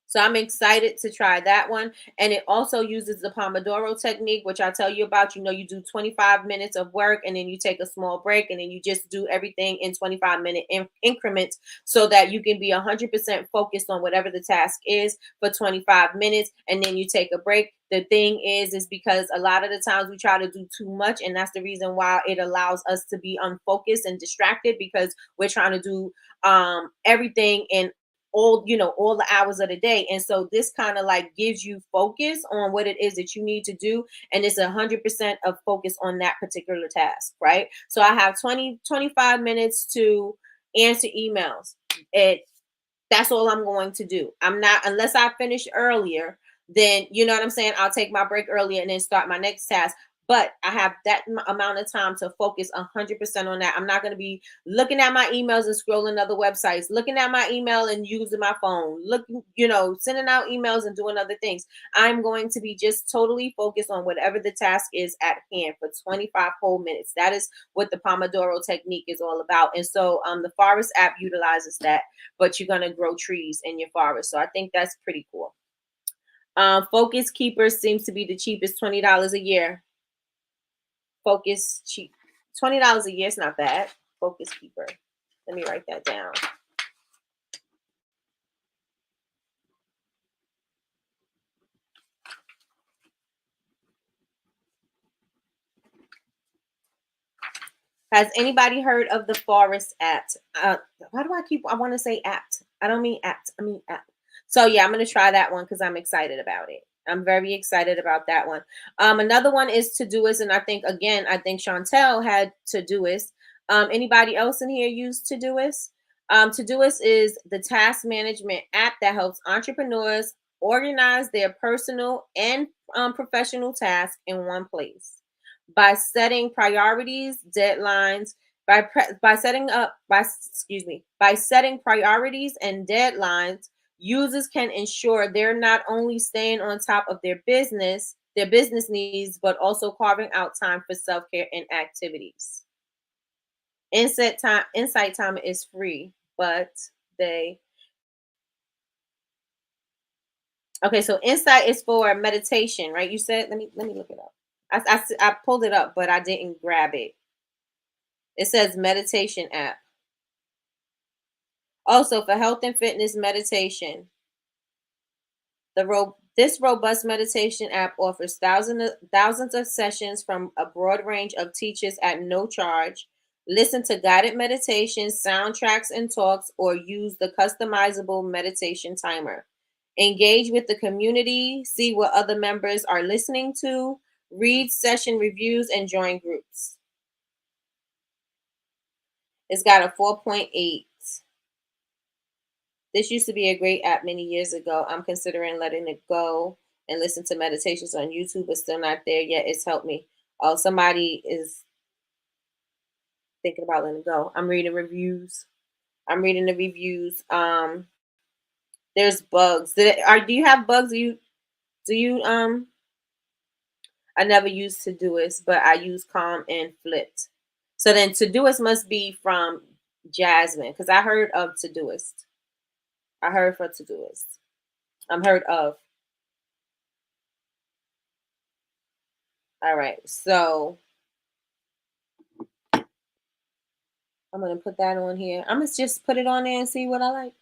So I'm excited to try that one. And it also uses the Pomodoro technique, which I'll tell you about. You do 25 minutes of work and then you take a small break and then you just do everything in 25-minute increments so that you can be 100% focused on whatever the task is for 25 minutes. And then you take a break. The thing is because a lot of the times we try to do too much. And that's the reason why it allows us to be unfocused and distracted, because we're trying to do everything in all the hours of the day. And so this kind of like gives you focus on what it is that you need to do, and it's 100% of focus on that particular task, right? So I have 25 minutes to answer emails. That's all I'm going to do. I'm not, unless I finish earlier, then you know what I'm saying, I'll take my break earlier and then start my next task. But I have that amount of time to focus 100% on that. I'm not going to be looking at my emails and scrolling other websites, looking at my email and using my phone, looking, sending out emails and doing other things. I'm going to be just totally focused on whatever the task is at hand for 25 whole minutes. That is what the Pomodoro technique is all about. And so the Forest app utilizes that, but you're going to grow trees in your forest. So I think that's pretty cool. Focus Keeper seems to be the cheapest, $20 a year. Focus cheap. $20 a year is not bad. Focus Keeper. Let me write that down. Has anybody heard of the Forest app? Why do I want to say apt? I don't mean apt. I mean app. So yeah, I'm going to try that one because I'm excited about it. I'm very excited about that one. Another one is Todoist, and I think Chantel had Todoist. Anybody else in here use Todoist? Todoist is the task management app that helps entrepreneurs organize their personal and professional tasks in one place by setting priorities, deadlines, by setting priorities and deadlines. Users can ensure they're not only staying on top of their business needs, but also carving out time for self-care and activities. Insight time is free, but so Insight is for meditation, right? You said, let me look it up. I pulled it up, but I didn't grab it. It says meditation app. Also for health and fitness meditation. This robust meditation app offers thousands of sessions from a broad range of teachers at no charge. Listen to guided meditations, soundtracks, and talks, or use the customizable meditation timer. Engage with the community, see what other members are listening to, read session reviews, and join groups. It's got a 4.8. This used to be a great app many years ago. I'm considering letting it go and listen to meditations on YouTube, but still not there yet. It's helped me. Oh, somebody is thinking about letting it go. I'm reading the reviews. There's bugs. Do you have bugs? I never used Todoist, but I use Calm and Flipped. So then Todoist must be from Jasmine, because I heard of Todoist. I heard for Todoist. I'm heard of. All right, so I'm gonna put that on here. I'm gonna just put it on there and see what I like.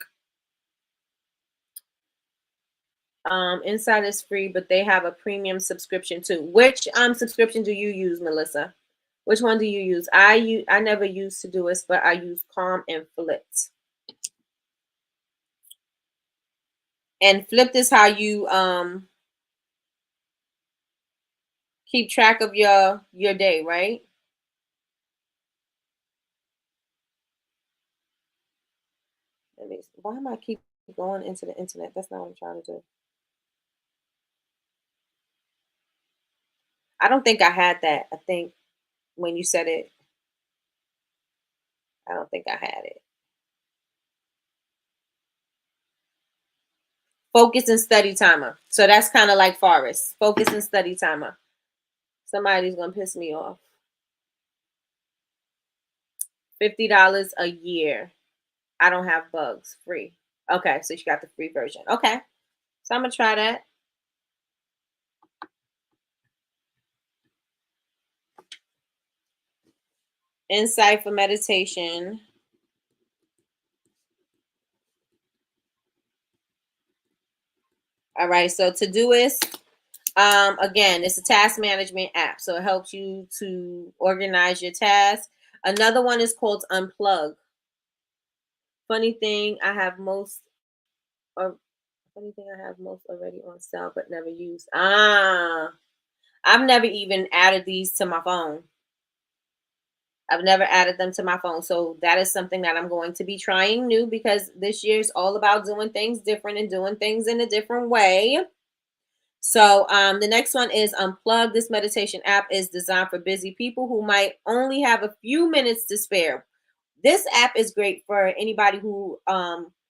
Inside is free, but they have a premium subscription too. Which subscription do you use, Melissa? Which one do you use? I never use Todoist, but I use Calm and Flipped. And Flipped is how you keep track of your day, right? Why am I keep going into the internet? That's not what I'm trying to do. I don't think I had that. I think when you said it, I don't think I had it. Focus and study timer. So that's kind of like Forest. Focus and study timer. Somebody's going to piss me off. $50 a year. I don't have bugs. Free. Okay, so she got the free version. Okay. So I'm going to try that. Insight for meditation. All right, so Todoist. Again, it's a task management app, so it helps you to organize your tasks. Another one is called Unplug. Funny thing, I have most, or funny thing, I have most already on sale but never used. I've never even added these to my phone. I've never added them to my phone. So that is something that I'm going to be trying new because this year is all about doing things different and doing things in a different way. So the next one is Unplug. This meditation app is designed for busy people who might only have a few minutes to spare. This app is great for anybody who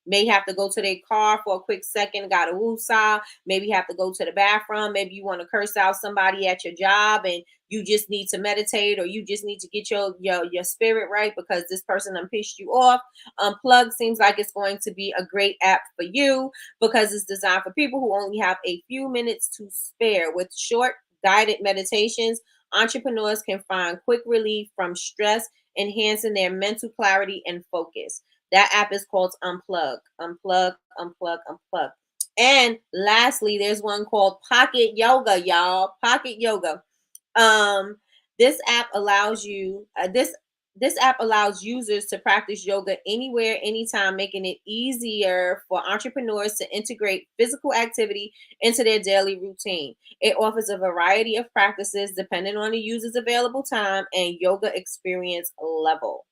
may have to go to their car for a quick second, got a woosah, maybe have to go to the bathroom, maybe you want to curse out somebody at your job and you just need to meditate or you just need to get your spirit right because this person done pissed you off. Unplug seems like it's going to be a great app for you because it's designed for people who only have a few minutes to spare. With short guided meditations, entrepreneurs can find quick relief from stress, enhancing their mental clarity and focus. That app is called Unplug. Unplug, unplug, unplug. And lastly, there's one called Pocket Yoga, y'all. Pocket Yoga. Um, this app allows you this app allows users to practice yoga anywhere, anytime, making it easier for entrepreneurs to integrate physical activity into their daily routine. It offers a variety of practices depending on the user's available time and yoga experience level.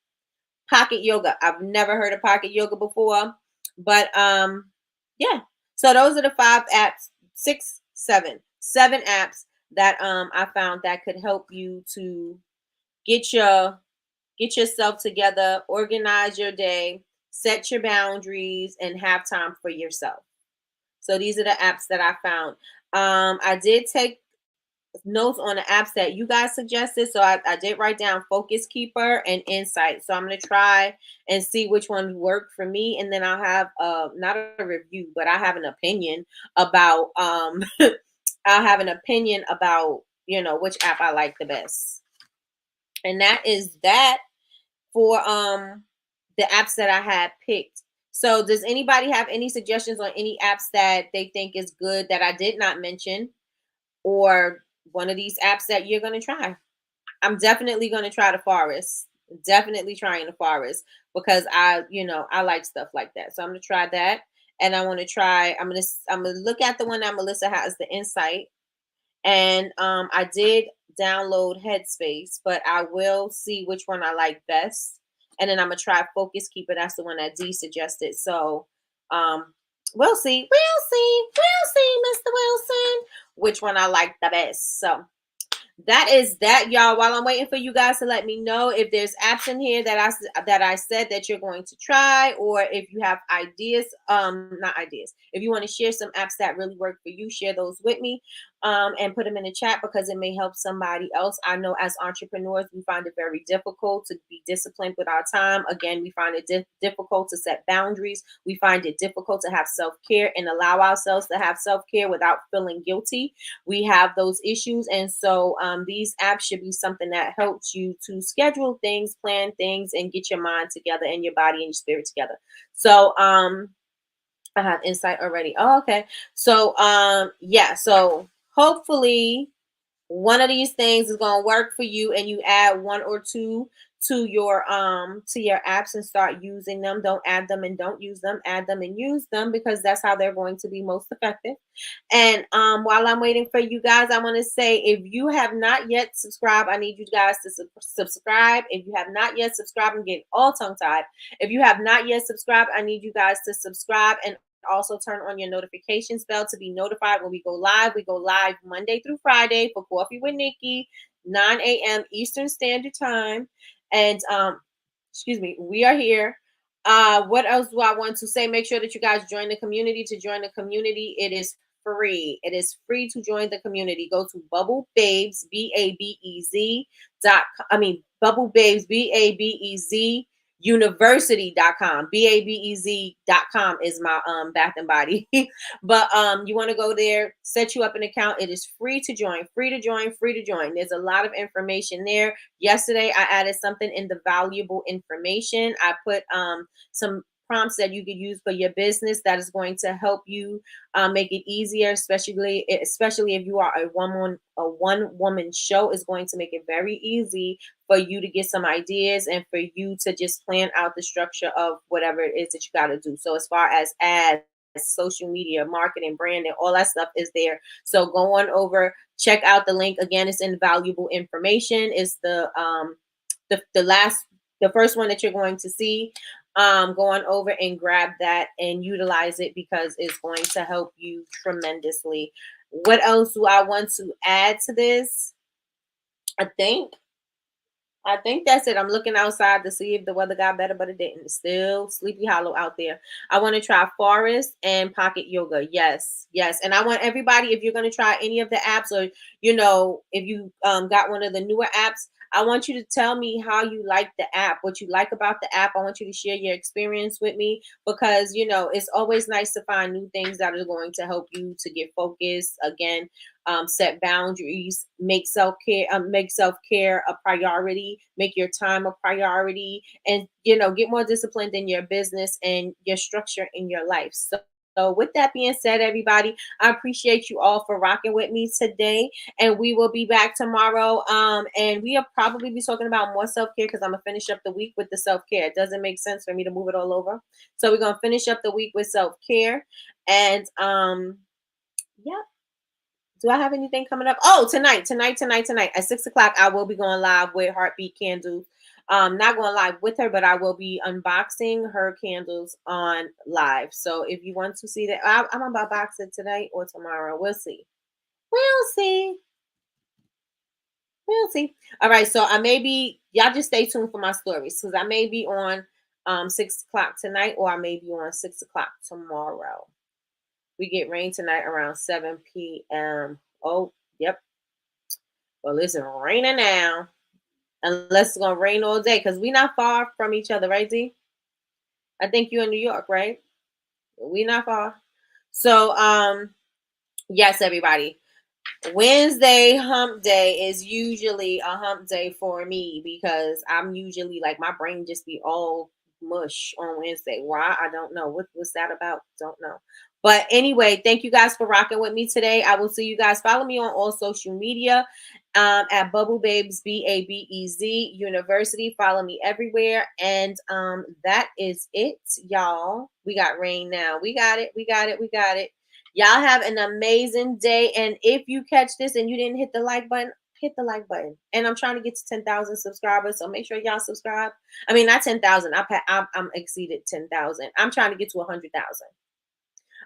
Pocket yoga. I've never heard of pocket yoga before, but yeah. So those are the 5 apps, six, seven apps that I found that could help you to get yourself together, organize your day, set your boundaries, and have time for yourself. So these are the apps that I found. I did take notes on the apps that you guys suggested. So I did write down Focus Keeper and Insight. So I'm going to try and see which one worked for me. And then I'll have not a review, but I have an opinion about I'll have an opinion about, which app I like the best. And that is that for the apps that I had picked. So does anybody have any suggestions on any apps that they think is good that I did not mention, or one of these apps that you're going to try? I'm definitely going to try the Forest. Definitely trying the Forest because I like stuff like that. So I'm going to try that. And I want to try, I'm going to look at the one that Melissa has, the Insight. And I did download Headspace, but I will see which one I like best. And then I'm going to try Focus Keeper. That's the one that Dee suggested. So we'll see. We'll see, Mr. Wilson, which one I like the best. So that is that, y'all. While I'm waiting for you guys to let me know if there's apps in here that I said that you're going to try, or if you have ideas, not ideas. If you want to share some apps that really work for you, share those with me, and put them in the chat because it may help somebody else. I know as entrepreneurs, we find it very difficult to be disciplined with our time. Again, we find it difficult to set boundaries. We find it difficult to have self-care and allow ourselves to have self-care without feeling guilty. We have those issues, and so these apps should be something that helps you to schedule things, plan things, and get your mind together and your body and your spirit together. So I have Insight already. Oh, okay. So yeah, so hopefully one of these things is going to work for you and you add one or two to your apps and start using them. Don't add them and don't use them. Add them and use them because that's how they're going to be most effective. And while I'm waiting for you guys, I want to say if you have not yet subscribed, I need you guys to subscribe. If you have not yet subscribed, I'm getting all tongue-tied. If you have not yet subscribed, I need you guys to subscribe and also turn on your notifications bell to be notified when we go live. We go live Monday through Friday for Coffee with Nikki, 9 a.m. Eastern Standard Time. And excuse me, we are here What else do I want to say? Make sure that you guys join the community. To join the community, it is free. It is free to join the community. Go to Bubble Babes, BABEZ Bubble Babes, BABEZ university.com. BABEZ.com is my Bath and Body. But you want to go there, set you up an account. It is free to join, free to join, free to join. There's a lot of information there. Yesterday I added something in the valuable information. I put some prompts that you could use for your business that is going to help you make it easier, especially if you are a one woman show. Is going to make it very easy for you to get some ideas and for you to just plan out the structure of whatever it is that you got to do. So as far as ads, social media, marketing, branding, all that stuff is there. So go on over, check out the link. Again, it's in valuable information. It's the first one that you're going to see. Go on over and grab that and utilize it because it's going to help you tremendously. What else do I want to add to this? I think that's it. I'm looking outside to see if the weather got better, but it didn't. It's still sleepy hollow out there. I want to try Forest and Pocket Yoga. Yes, yes. And I want everybody, if you're going to try any of the apps, or if you got one of the newer apps, I want you to tell me how you like the app, what you like about the app. I want you to share your experience with me because it's always nice to find new things that are going to help you to get focused. Again, set boundaries, make self-care a priority, make your time a priority, and get more disciplined in your business and your structure in your life. So with that being said, everybody, I appreciate you all for rocking with me today, and we will be back tomorrow. And we'll probably be talking about more self-care because I'm gonna finish up the week with the self-care. It doesn't make sense for me to move it all over, so we're gonna finish up the week with self-care. And yeah. Do I have anything coming up? Oh, tonight at 6 o'clock, I will be going live with Heartbeat Candles. Not going live with her, but I will be unboxing her candles on live. So if you want to see that, I'm about to box it tonight or tomorrow. We'll see. We'll see. We'll see. All right. So I may be, y'all just stay tuned for my stories because I may be on 6 o'clock tonight or I may be on 6 o'clock tomorrow. We get rain tonight around 7 p.m. Oh, yep. Well, it's raining now. Unless it's going to rain all day because we're not far from each other, right, Z? I think you're in New York, right? We're not far. So, yes, everybody. Wednesday hump day is usually a hump day for me because I'm usually like my brain just be all mush on Wednesday. Why? I don't know. What's that about? Don't know. But anyway, thank you guys for rocking with me today. I will see you guys. Follow me on all social media at Bubble Babes, BABEZ University. Follow me everywhere. And that is it, y'all. We got rain now. We got it. We got it. We got it. Y'all have an amazing day. And if you catch this and you didn't hit the like button, hit the like button. And I'm trying to get to 10,000 subscribers. So make sure y'all subscribe. I mean, not 10,000. I'm exceeded 10,000. I'm trying to get to 100,000.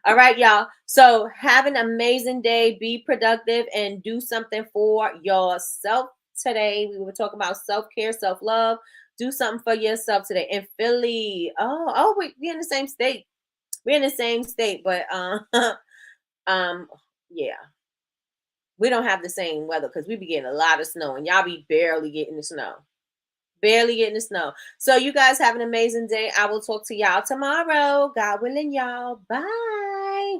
All right, y'all. So have an amazing day. Be productive and do something for yourself today. We were talking about self-care, self-love. Do something for yourself today. In Philly. We're in the same state. We're in the same state, but yeah. We don't have the same weather because we be getting a lot of snow and y'all be barely getting the snow. Barely getting the snow. So you guys have an amazing day. I will talk to y'all tomorrow. God willing, y'all. Bye.